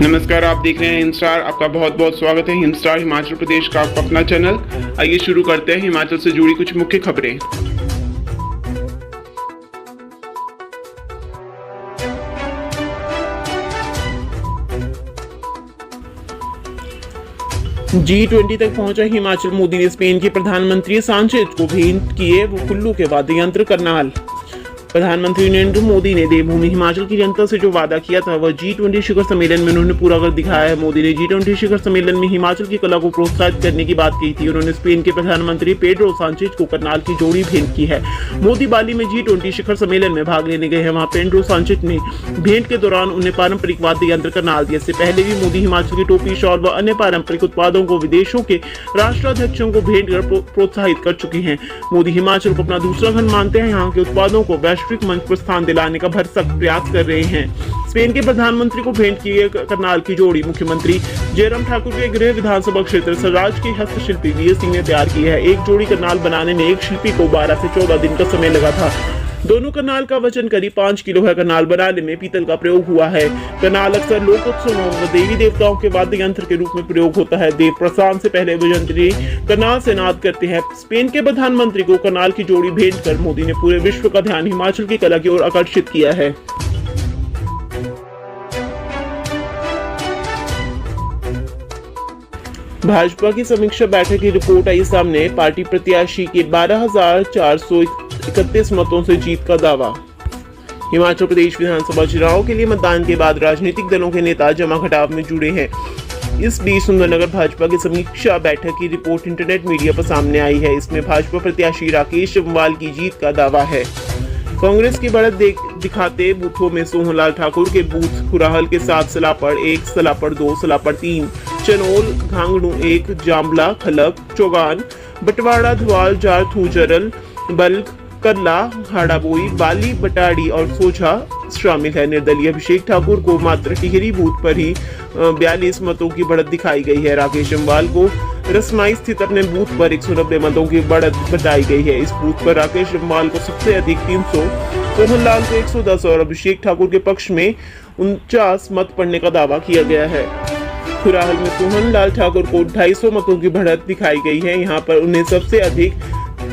नमस्कार, आप देख रहे हैं हिमस्टार। आपका बहुत बहुत स्वागत है हिमस्टार हिमाचल प्रदेश का आपका अपना चैनल। आइए शुरू करते हैं हिमाचल से जुड़ी कुछ मुख्य खबरें। G20 तक पहुंचा हिमाचल। मोदी ने स्पेन के प्रधानमंत्री सांचेज को भेंट किए वो कुल्लू के वाद्य यंत्र करनाल। प्रधानमंत्री नरेंद्र मोदी ने देवभूमि हिमाचल की जनता से जो वादा किया था वह G20 शिखर सम्मेलन में उन्होंने पूरा कर दिखाया है। मोदी ने G20 शिखर सम्मेलन में हिमाचल की कला को प्रोत्साहित करने की बात की थी। उन्होंने स्पेन के प्रधानमंत्री पेड्रो सांचेज को करनाल की जोड़ी भेंट की है। मोदी बाली में G20 शिखर सम्मेलन में भाग लेने गए हैं। वहाँ पेड्रो सांचेज ने भेंट के दौरान उन्हें पारंपरिक वाद्य यंत्र करनाल दिया। इससे पहले भी मोदी हिमाचल की टोपी, शॉल व अन्य पारंपरिक उत्पादों को विदेशों के राष्ट्राध्यक्षों को भेंट कर प्रोत्साहित कर चुके हैं। मोदी हिमाचल को अपना दूसरा घर मानते हैं। यहाँ के उत्पादों को वैश्विक मंच पर स्थान दिलाने का भरसक प्रयास कर रहे हैं। स्पेन के प्रधानमंत्री को भेंट किए करनाल की जोड़ी मुख्यमंत्री जयराम ठाकुर के गृह विधानसभा क्षेत्र सराज के हस्तशिल्पी वीर सिंह ने तैयार की है। एक जोड़ी करनाल बनाने में एक शिल्पी को 12 से 14 दिन का समय लगा था। दोनों करनाल का वजन करीब 5 किलो है। करनाल बनाने में पीतल का प्रयोग हुआ है। करनाल अक्सर लोक उत्सवों व देवी देवताओं के वाद्य यंत्र के रूप में प्रयोग होता है। देव प्रस्थान से पहले वजंत्री करनाल से नाद करते हैं। स्पेन के प्रधानमंत्री को करनाल की जोड़ी भेंट कर मोदी ने पूरे विश्व का ध्यान हिमाचल की कला की ओर आकर्षित किया है। भाजपा की समीक्षा बैठक की रिपोर्ट आई सामने। पार्टी प्रत्याशी के 12,431 मतों से जीत का दावा। हिमाचल प्रदेश विधानसभा चुनाव के लिए मतदान के बाद राजनीतिक दलों के नेता जमा खटाव में जुड़े हैं। इस बीच सुंदरनगर भाजपा की समीक्षा बैठक की रिपोर्ट इंटरनेट मीडिया पर सामने आई है। इसमें भाजपा प्रत्याशी राकेश जम्वाल की जीत का दावा है। कांग्रेस की बढ़त दिखाते बूथों में सोहनलाल ठाकुर के बूथ खुराहल के 7 सलापड़ 1, सलापड़ 2, सलापड़ 3, चनोल, घांगड़ू 1, जामला, खलक, चौगान, बटवाड़ा, धवाल, जार, थूजरल, बल्क, करला, हाड़ाबोई, बाली, बटाड़ी और सोझा शामिल है। निर्दलीय अभिषेक ठाकुर को मात्र टिहरी बूथ पर ही 42 मतों की बढ़त दिखाई गई है। राकेश जम्वाल को रसमाई स्थित अपने बूथ पर 190 मतों की बढ़त बताई गई है। इस बूथ पर राकेश जम्वाल को सबसे अधिक 300, सोहनलाल को 110 और अभिषेक ठाकुर के पक्ष में 49 मत पड़ने का दावा किया गया है। खुराहल में सोहनलाल ठाकुर को 250 मतों की बढ़त दिखाई गई है। यहाँ पर उन्हें सबसे अधिक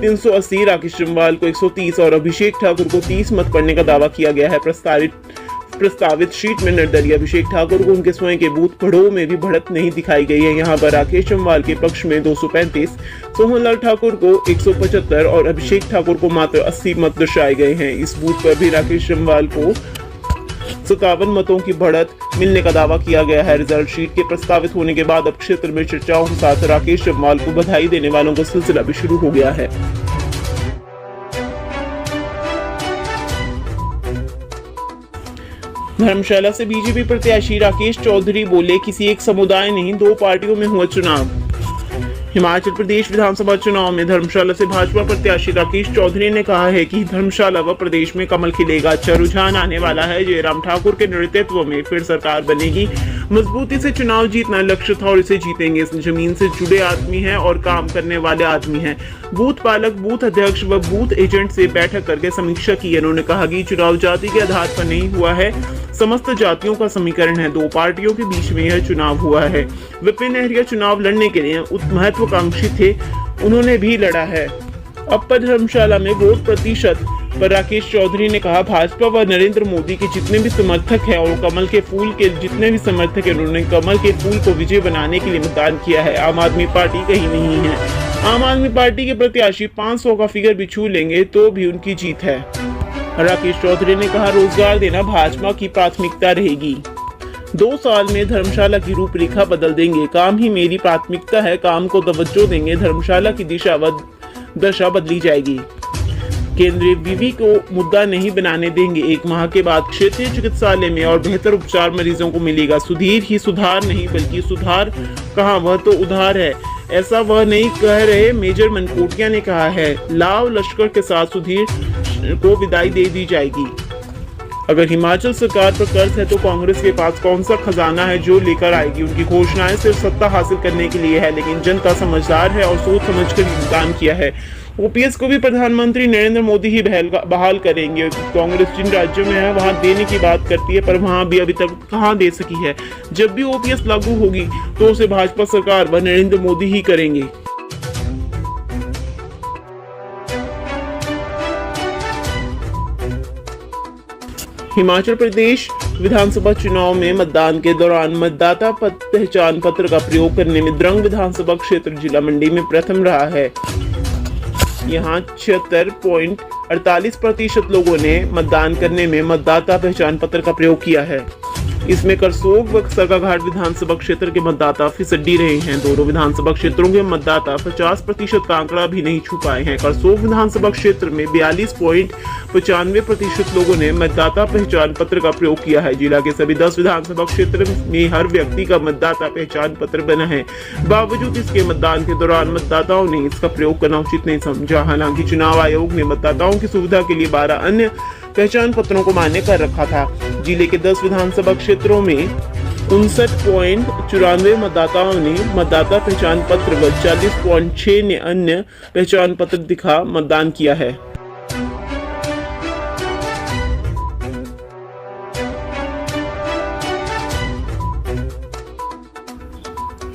380, राकेश जम्वाल को 130 और अभिषेक ठाकुर को 30 मत पड़ने का दावा किया गया है। प्रस्तावित शीट में निर्दलीय अभिषेक ठाकुर को उनके स्वयं के बूथ पड़ों में भी बढ़त नहीं दिखाई गई है। यहाँ पर राकेश जम्वाल के पक्ष में 235, सोहनलाल ठाकुर को 175 और अभिषेक ठाकुर को मात्र 80 मत दर्शाए गए हैं। इस बूथ पर भी राकेश जम्वाल को 57 मतों की बढ़त मिलने का दावा किया गया है। रिजल्ट शीट के प्रस्तावित होने के बाद अब क्षेत्र में चर्चाओं के साथ राकेश जम्वाल को बधाई देने वालों का सिलसिला भी शुरू हो गया है। धर्मशाला से बीजेपी प्रत्याशी राकेश चौधरी बोले, किसी एक समुदाय नहीं 2 पार्टियों में हुआ चुनाव। हिमाचल प्रदेश विधानसभा चुनाव में धर्मशाला से भाजपा प्रत्याशी राकेश चौधरी ने कहा है कि धर्मशाला व प्रदेश में कमल खिलेगा। अच्छा रुझान आने वाला है। जयराम ठाकुर के नेतृत्व में फिर सरकार बनेगी। मजबूती से चुनाव जीतना लक्ष्य था और इसे जीतेंगे। इस जमीन से जुड़े आदमी हैं और काम करने वाले आदमी हैं। बूथ पालक, बूथ अध्यक्ष व बूथ एजेंट से बैठक करके समीक्षा की। उन्होंने कहा कि चुनाव जाति के आधार पर नहीं हुआ है, समस्त जातियों का समीकरण है। 2 पार्टियों के बीच में यह चुनाव हुआ है। विपिन नहरिया चुनाव लड़ने के लिए महत्वाकांक्षी थे, उन्होंने भी लड़ा है। अब पर धर्मशाला में वोट प्रतिशत पर राकेश चौधरी ने कहा, भाजपा व नरेंद्र मोदी के जितने भी समर्थक हैं और कमल के फूल के जितने भी समर्थक हैं, उन्होंने कमल के फूल को विजय बनाने के लिए मतदान किया है। आम आदमी पार्टी कहीं नहीं है। आम आदमी पार्टी के प्रत्याशी 500 का फिगर भी छू लेंगे तो भी उनकी जीत है। राकेश चौधरी ने कहा, रोजगार देना भाजपा की प्राथमिकता रहेगी। 2 साल में धर्मशाला की रूपरेखा बदल देंगे। काम ही मेरी प्राथमिकता है, काम को तवज्जो देंगे। धर्मशाला की दिशा व दशा बदली जाएगी। केंद्रीय विवि को मुद्दा नहीं बनाने देंगे। 1 माह के बाद क्षेत्रीय चिकित्सालय में और बेहतर उपचार मरीजों को मिलेगा। सुधीर ही सुधार नहीं बल्कि सुधार कहाँ, वह तो उधार है। ऐसा वह नहीं कह रहे, मेजर मनकोटिया ने कहा है। लाव लश्कर के साथ सुधीर को विदाई दे दी जाएगी। अगर हिमाचल सरकार पर कर्ज है तो कांग्रेस के पास कौन सा खजाना है जो लेकर आएगी। उनकी घोषणाएं सिर्फ सत्ता हासिल करने के लिए है, लेकिन जनता समझदार है और सोच समझकर मतदान किया है। ओपीएस को भी प्रधानमंत्री नरेंद्र मोदी ही बहाल करेंगे। कांग्रेस जिन राज्यों में है वहां देने की बात करती है, पर वहां भी अभी तक कहां दे सकी है। जब भी ओपीएस लागू होगी तो उसे भाजपा सरकार व नरेंद्र मोदी ही करेंगे। हिमाचल प्रदेश विधानसभा चुनाव में मतदान के दौरान मतदाता पहचान पत्र का प्रयोग करने में द्रंग विधानसभा क्षेत्र जिला मंडी में प्रथम रहा है। यहाँ 76.48% लोगों ने मतदान करने में मतदाता पहचान पत्र का प्रयोग किया है। इसमें करसोग व सरकाघाट विधानसभा क्षेत्र के मतदाता फिसड्डी रहे हैं। दोनों विधानसभा क्षेत्रों के मतदाता 50% का आंकड़ा भी नहीं छू पाए हैं। करसोग विधानसभा क्षेत्र में 42.95% लोगों ने मतदाता पहचान पत्र का प्रयोग किया है। जिला के सभी 10 विधानसभा क्षेत्र में हर व्यक्ति का मतदाता पहचान पत्र बना है। बावजूद इसके मतदान के दौरान मतदाताओं ने इसका प्रयोग करना उचित नहीं समझा। हालांकि चुनाव आयोग ने मतदाताओं की सुविधा के लिए 12 अन्य पहचान पत्रों को मान्य कर रखा था। जिले के 10 विधानसभा क्षेत्रों में 59.94 मतदाताओं ने मतदाता पहचान पत्र व 40.6 ने अन्य पहचान पत्र दिखा मतदान किया है।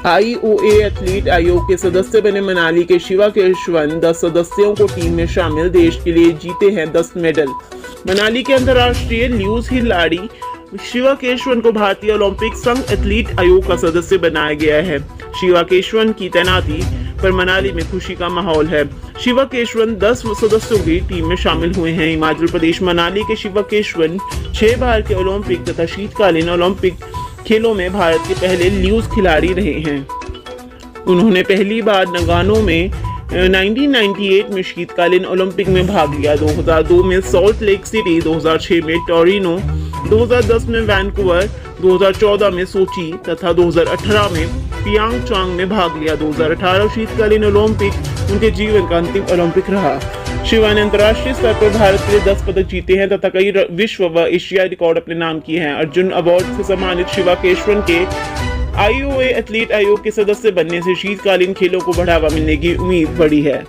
आईओए एथलीट आयोग के सदस्य बने मनाली के शिवा केशवन 10 सदस्यों को टीम में शामिल। देश के लिए जीते हैं 10 मेडल। मनाली के अंतर्राष्ट्रीय ल्यूज खिलाड़ी शिवा केशवन को भारतीय ओलंपिक संघ एथलीट आयोग का सदस्य बनाया गया है। शिवा केशवन की तैनाती पर मनाली में खुशी का माहौल है। शिवा केशवन 10 सदस्यों की टीम में शामिल हुए हैं। हिमाचल प्रदेश मनाली के शिवा केशवन 6 बार के ओलंपिक तथा शीतकालीन ओलंपिक खेलों में भारत के पहले ल्यूज खिलाड़ी रहे हैं। उन्होंने पहली बार नगानो में 1998 में शीतकालीन ओलंपिक में भाग लिया। 2002 में सॉल्ट लेक सिटी, 2006 में टोरिनो, 2010 में वैंकूवर, 2014 में सोची तथा 2018 में पियांगचांग में भाग लिया। 2018 शीतकालीन ओलंपिक उनके जीवन का अंतिम ओलंपिक रहा। शिवा ने अंतर्राष्ट्रीय स्तर पर भारत के लिए 10 पदक जीते हैं तथा कई विश्व व एशियाई रिकॉर्ड अपने नाम किए हैं। अर्जुन अवार्ड से सम्मानित शिवा केशवन के आईओए एथलीट आयोग के सदस्य बनने से शीतकालीन खेलों को बढ़ावा मिलने की उम्मीद बढ़ी है।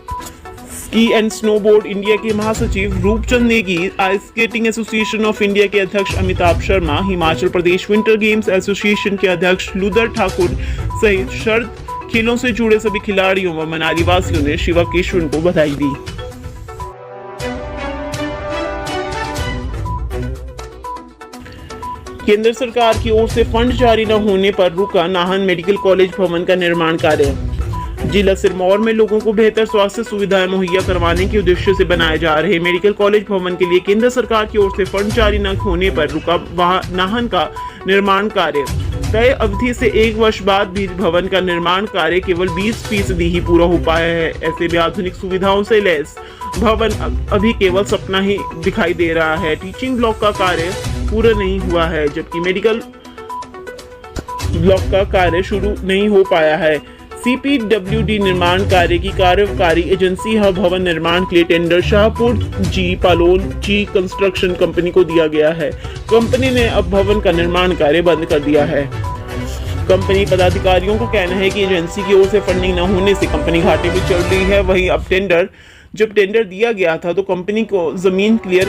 स्की एंड स्नोबोर्ड इंडिया के महासचिव Roopchand Negi, ice skating association of India के अध्यक्ष Amitabh Sharma, Himachal Pradesh winter games association के अध्यक्ष लुदर ठाकुर सहित शरद खेलों से जुड़े सभी खिलाड़ियों व मनाली वासियों ने शिवा केशवन को बधाई दी। केंद्र सरकार की ओर से फंड जारी न होने पर रुका नाहन मेडिकल कॉलेज भवन का निर्माण कार्य। जिला सिरमौर में लोगों को बेहतर स्वास्थ्य सुविधाएं मुहैया करवाने के उद्देश्य से बनाए जा रहे मेडिकल कॉलेज भवन के लिए केंद्र सरकार की ओर से फंड जारी न होने पर रुका नाहन का निर्माण कार्य। तय अवधि से 1 वर्ष बाद भी भवन का निर्माण कार्य केवल 20% ही पूरा हो पाया है। ऐसे में आधुनिक सुविधाओं से लैस भवन अभी केवल सपना ही दिखाई दे रहा है। टीचिंग ब्लॉक का कार्य पूरा नहीं हुआ है, जबकि मेडिकल ब्लॉक का कार्य शुरू नहीं हो पाया है। सीपीडब्ल्यूडी निर्माण कार्य की कार्यकारी एजेंसी भवन निर्माण के लिए टेंडर शाहपुर जी पालोन जी कंस्ट्रक्शन कंपनी को दिया गया है। कंपनी ने अब भवन का निर्माण कार्य बंद कर दिया है। कंपनी पदाधिकारियों का कहना है कि एजेंसी की ओर से फंडिंग न होने से कंपनी घाटे में चल रही है। वहीं अब जब टेंडर दिया गया था तो कंपनी को जमीन क्लियर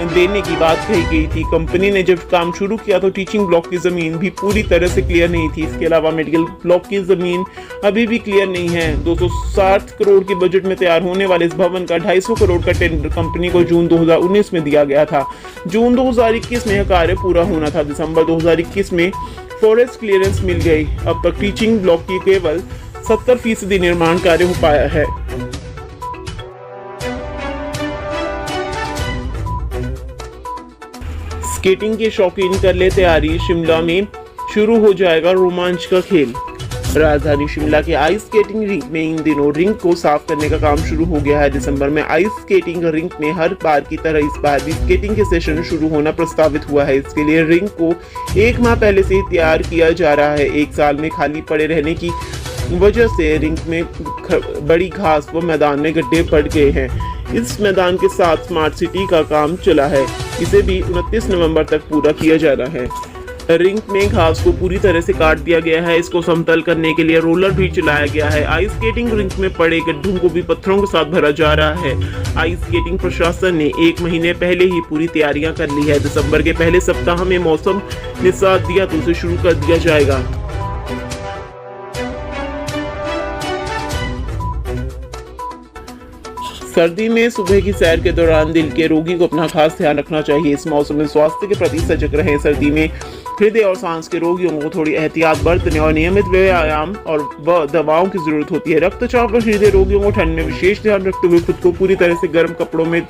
देने की बात कही गई थी। कंपनी ने जब काम शुरू किया तो टीचिंग ब्लॉक की जमीन भी पूरी तरह से क्लियर नहीं थी। इसके अलावा मेडिकल ब्लॉक की जमीन अभी भी क्लियर नहीं है। 260 करोड़ के बजट में तैयार होने वाले इस भवन का 250 करोड़ का टेंडर कंपनी को जून 2019 में दिया गया था। जून 2021 में यह कार्य पूरा होना था। दिसंबर 2021 में फॉरेस्ट क्लियरेंस मिल गई। अब तक टीचिंग ब्लॉक की केवल 70% निर्माण कार्य हो पाया है। स्केटिंग के शौकीन कर ले तैयारी, शिमला में शुरू हो जाएगा रोमांच का खेल। राजधानी शिमला के आइस स्केटिंग रिंक में इन दिनों रिंक को साफ करने का काम शुरू हो गया है। दिसंबर में आइस स्केटिंग रिंक में हर बार की तरह इस बार भी स्केटिंग के सेशन शुरू होना प्रस्तावित हुआ है। इसके लिए रिंक को 1 माह पहले से तैयार किया जा रहा है। 1 साल में खाली पड़े रहने की वजह से रिंक में बड़ी घास व मैदान में गड्ढे पड़ गए हैं। इस मैदान के साथ स्मार्ट सिटी का काम चला है। इसे भी 29 नवंबर तक पूरा किया जाना है। रिंक में घास को पूरी तरह से काट दिया गया है। इसको समतल करने के लिए रोलर भी चलाया गया है। आइस स्केटिंग रिंक में पड़े गड्ढों को भी पत्थरों के साथ भरा जा रहा है। आइस स्केटिंग प्रशासन ने 1 महीने पहले ही पूरी तैयारियां कर ली है। दिसंबर के पहले सप्ताह में मौसम ने साथ दिया तो उसे शुरू कर दिया जाएगा। सर्दी में सुबह की सैर के दौरान दिल के रोगी को अपना खास ध्यान रखना चाहिए। इस मौसम में स्वास्थ्य के प्रति सजग रहें। सर्दी में हृदय और सांस के रोगियों को थोड़ी एहतियात बरतने और नियमित व्यायाम और दवाओं की जरूरत होती है। रक्तचाप और हृदय रोगियों को ठंड में विशेष ध्यान रखते हुए खुद को पूरी तरह से गर्म कपड़ों में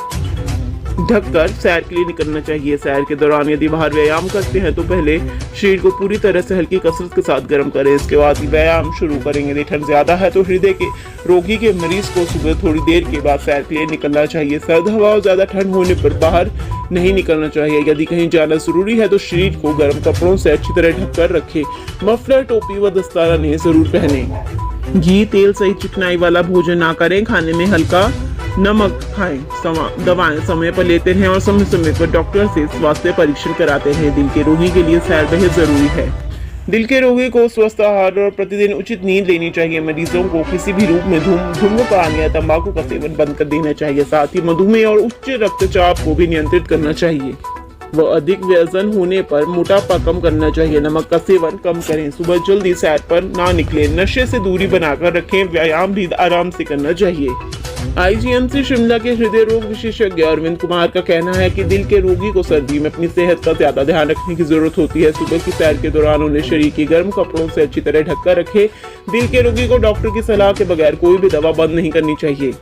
ढककर सैर के लिए निकलना चाहिए। सैर के दौरान यदि बाहर व्यायाम करते हैं तो पहले शरीर को पूरी तरह से हल्की कसरत के साथ गर्म करें। इसके बाद ही व्यायाम शुरू करेंगे। यदि ठंड ज्यादा है तो हृदय के रोगी के मरीज को सुबह थोड़ी देर के बाद सैर के लिए निकलना चाहिए। सर्द हवा और ज्यादा ठंड होने पर बाहर नहीं निकलना चाहिए। यदि कहीं जाना जरूरी है तो शरीर को गर्म कपड़ों से अच्छी तरह ढककर रखें। मफलर, टोपी व दस्ताना ने जरूर पहने। घी, तेल सहित चिकनाई वाला भोजन ना करें। खाने में हल्का नमक खाएं। दवाएं समय पर लेते हैं और समय समय पर डॉक्टर से स्वास्थ्य परीक्षण कराते हैं। दिल के रोगी के लिए सैर बेहद जरूरी है। दिल के रोगी को स्वस्थ आहार और प्रतिदिन उचित नींद लेनी चाहिए। मरीजों को किसी भी रूप में धूम्रपान या तंबाकू का सेवन बंद कर देना चाहिए। साथ ही मधुमेह और उच्च रक्तचाप को भी नियंत्रित करना चाहिए। वह अधिक वजन होने पर मोटापा कम करना चाहिए। नमक का सेवन कम करें। सुबह जल्दी सैर पर ना निकलें। नशे से दूरी बनाकर रखें। व्यायाम भी आराम से करना चाहिए। आईजीएमसी शिमला के हृदय रोग विशेषज्ञ अरविंद कुमार का कहना है कि दिल के रोगी को सर्दी में अपनी सेहत का ज्यादा ध्यान रखने की जरूरत होती है। सुबह की सैर के दौरान उन्हें शरीर की गर्म कपड़ों से अच्छी तरह ढककर रखें। दिल के रोगी को डॉक्टर की सलाह के बगैर कोई भी दवा बंद नहीं करनी चाहिए।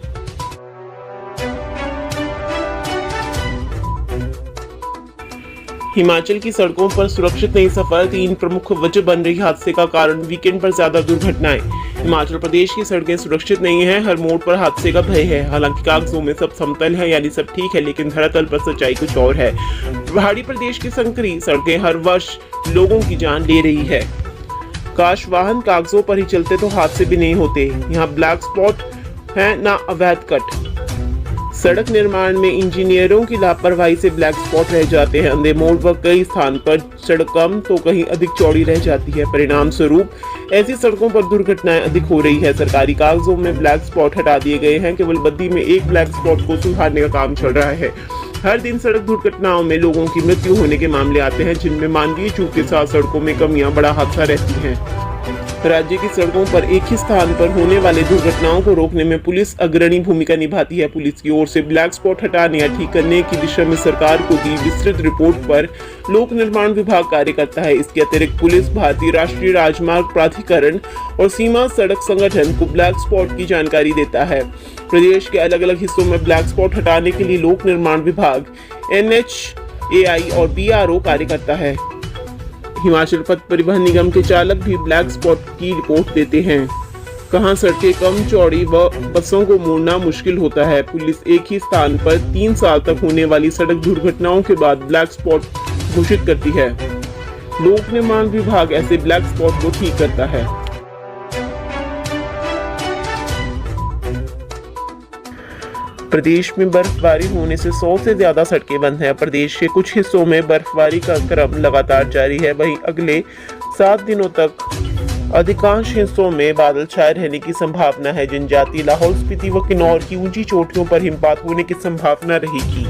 हिमाचल की सड़कों पर सुरक्षित नहीं सफर 3 प्रमुख वजह बन रही हादसे का कारण। वीकेंड पर ज्यादा दुर्घटनाएं। हिमाचल प्रदेश की सड़कें सुरक्षित नहीं है। हर मोड़ पर हादसे का भय है। हालांकि कागजों में सब समतल है, यानी सब ठीक है, लेकिन धरातल पर सच्चाई कुछ और है। पहाड़ी प्रदेश की संकरी सड़कें हर वर्ष लोगों की जान ले रही है। काश वाहन कागजों पर ही चलते तो हादसे भी नहीं होते। यहाँ ब्लैक स्पॉट है ना अवैध कट। सड़क निर्माण में इंजीनियरों की लापरवाही से ब्लैक स्पॉट रह जाते हैं। अंधे मोड़ पर कई स्थान पर सड़क कम तो कहीं अधिक चौड़ी रह जाती है। परिणाम स्वरूप ऐसी सड़कों पर दुर्घटनाएं अधिक हो रही है। सरकारी कागजों में ब्लैक स्पॉट हटा दिए गए हैं। केवल बद्दी में एक ब्लैक स्पॉट को सुधारने का काम चल रहा है। हर दिन सड़क दुर्घटनाओं में लोगों की मृत्यु होने के मामले आते हैं, जिनमें मानवीय चूक के साथ सड़कों में कमियां बड़ा हादसा रहती हैं। राज्य की सड़कों पर एक ही स्थान पर होने वाली दुर्घटनाओं को रोकने में पुलिस अग्रणी भूमिका निभाती है। पुलिस की ओर से ब्लैक स्पॉट हटाने या ठीक करने की दिशा में सरकार को दी विस्तृत रिपोर्ट पर लोक निर्माण विभाग कार्य करता है। इसके अतिरिक्त पुलिस भारतीय राष्ट्रीय राजमार्ग प्राधिकरण और सीमा सड़क संगठन को ब्लैक स्पॉट की जानकारी देता है। प्रदेश के अलग अलग हिस्सों में ब्लैक स्पॉट हटाने के लिए लोक निर्माण विभाग, NHAI और BRO कार्य करता है। हिमाचल पथ परिवहन निगम के चालक भी ब्लैक स्पॉट की रिपोर्ट देते हैं। कहां सड़कें कम चौड़ी व बसों को मोड़ना मुश्किल होता है। पुलिस एक ही स्थान पर 3 साल तक होने वाली सड़क दुर्घटनाओं के बाद ब्लैक स्पॉट घोषित करती है। लोक निर्माण विभाग ऐसे ब्लैक स्पॉट को ठीक करता है। प्रदेश में बर्फबारी होने से 100 से ज्यादा सड़कें बंद हैं। प्रदेश के कुछ हिस्सों में बर्फबारी का क्रम लगातार जारी है। वहीं अगले 7 दिनों तक अधिकांश हिस्सों में बादल छाए रहने की संभावना है। जनजातीय लाहौल स्पीति व किन्नौर की ऊंची चोटियों पर हिमपात होने की संभावना रहेगी।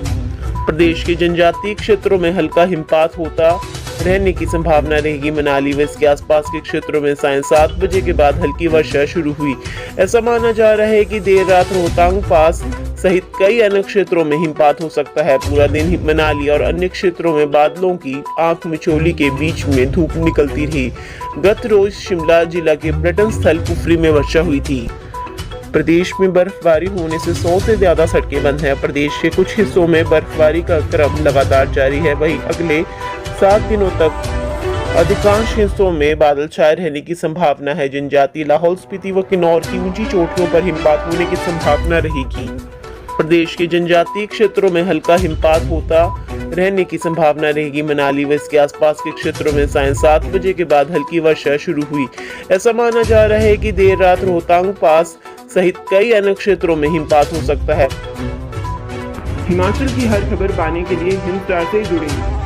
प्रदेश के जनजातीय क्षेत्रों में हल्का हिमपात होता रहने की संभावना रहेगी। मनाली व इसके आसपास के क्षेत्रों में सायं 7 बजे के बाद हल्की वर्षा शुरू हुई। ऐसा माना जा रहा है कि देर रात रोहतांग पास सहित कई अन्य क्षेत्रों में हिमपात हो सकता है। पूरा दिन मनाली और अन्य क्षेत्रों में बादलों की आंख मिचौली के बीच में धूप निकलती रही। गत रोज शिमला जिला के पर्यटन स्थल कुफरी में वर्षा हुई थी। प्रदेश में बर्फबारी होने से 100 से ज्यादा सड़कें बंद हैं। प्रदेश के कुछ हिस्सों में बर्फबारी का क्रम लगातार जारी है। वहीं अगले 7 दिनों तक अधिकांश हिस्सों में बादल छाए रहने की संभावना है। जनजातीय लाहौल स्पीति व किन्नौर की ऊंची चोटियों पर हिमपात होने की संभावना रहेगी। प्रदेश के जनजातीय क्षेत्रों में हल्का हिमपात होता रहने की संभावना रहेगी। मनाली व इसके आसपास के क्षेत्रों में सायं 7 बजे के बाद हल्की वर्षा शुरू हुई। ऐसा माना जा रहा है कि देर रात रोहतांग पास सहित कई अन्य क्षेत्रों में हिमपात हो सकता है। हिमाचल की हर खबर पाने के लिए हिंद स्टार से जुड़ें।